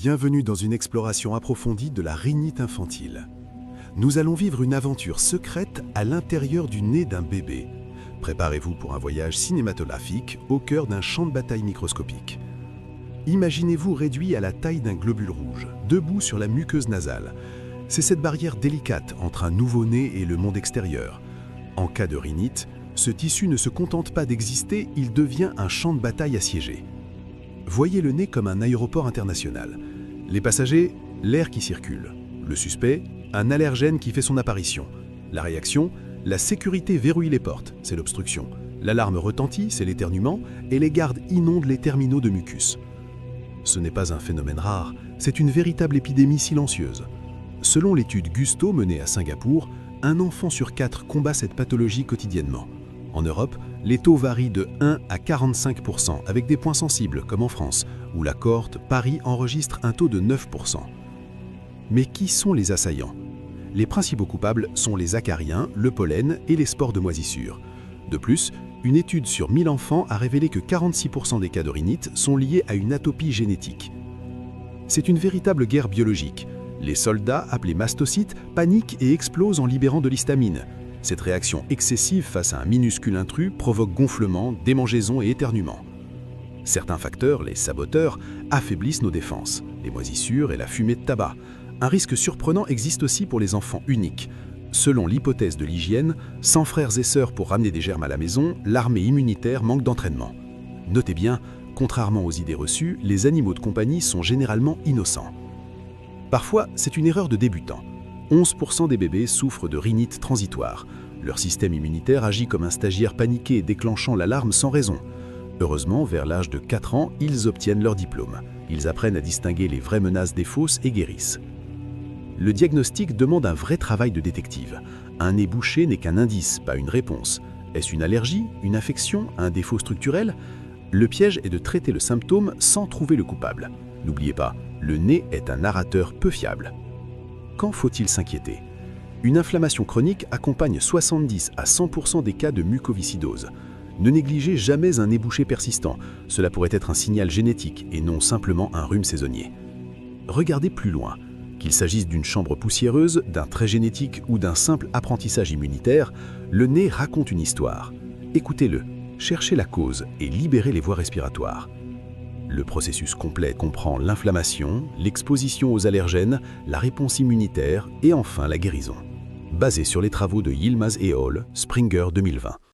Bienvenue dans une exploration approfondie de la rhinite infantile. Nous allons vivre une aventure secrète à l'intérieur du nez d'un bébé. Préparez-vous pour un voyage cinématographique au cœur d'un champ de bataille microscopique. Imaginez-vous réduit à la taille d'un globule rouge, debout sur la muqueuse nasale. C'est cette barrière délicate entre un nouveau-né et le monde extérieur. En cas de rhinite, ce tissu ne se contente pas d'exister, il devient un champ de bataille assiégé. Voyez le nez comme un aéroport international. Les passagers, l'air qui circule. Le suspect, un allergène qui fait son apparition. La réaction, la sécurité verrouille les portes, c'est l'obstruction. L'alarme retentit, c'est l'éternuement, et les gardes inondent les terminaux de mucus. Ce n'est pas un phénomène rare, c'est une véritable épidémie silencieuse. Selon l'étude Gusto menée à Singapour, un enfant sur 4 combat cette pathologie quotidiennement. En Europe, les taux varient de 1 à 45%, avec des points sensibles, comme en France, où la cohorte Paris enregistre un taux de 9%. Mais qui sont les assaillants? Les principaux coupables sont les acariens, le pollen et les spores de moisissure. De plus, une étude sur 1000 enfants a révélé que 46% des cas de rhinite sont liés à une atopie génétique. C'est une véritable guerre biologique. Les soldats, appelés mastocytes, paniquent et explosent en libérant de l'histamine. Cette réaction excessive face à un minuscule intrus provoque gonflement, démangeaison et éternuement. Certains facteurs, les saboteurs, affaiblissent nos défenses, les moisissures et la fumée de tabac. Un risque surprenant existe aussi pour les enfants uniques. Selon l'hypothèse de l'hygiène, sans frères et sœurs pour ramener des germes à la maison, l'armée immunitaire manque d'entraînement. Notez bien, contrairement aux idées reçues, les animaux de compagnie sont généralement innocents. Parfois, c'est une erreur de débutant. 11% des bébés souffrent de rhinite transitoire. Leur système immunitaire agit comme un stagiaire paniqué déclenchant l'alarme sans raison. Heureusement, vers l'âge de 4 ans, ils obtiennent leur diplôme. Ils apprennent à distinguer les vraies menaces des fausses et guérissent. Le diagnostic demande un vrai travail de détective. Un nez bouché n'est qu'un indice, pas une réponse. Est-ce une allergie, une infection, un défaut structurel? Le piège est de traiter le symptôme sans trouver le coupable. N'oubliez pas, le nez est un narrateur peu fiable. Quand faut-il s'inquiéter? Une inflammation chronique accompagne 70 à 100% des cas de mucoviscidose. Ne négligez jamais un nez bouché persistant. Cela pourrait être un signal génétique et non simplement un rhume saisonnier. Regardez plus loin. Qu'il s'agisse d'une chambre poussiéreuse, d'un trait génétique ou d'un simple apprentissage immunitaire, le nez raconte une histoire. Écoutez-le, cherchez la cause et libérez les voies respiratoires. Le processus complet comprend l'inflammation, l'exposition aux allergènes, la réponse immunitaire et enfin la guérison. Basé sur les travaux de Yilmaz et al., Springer 2020.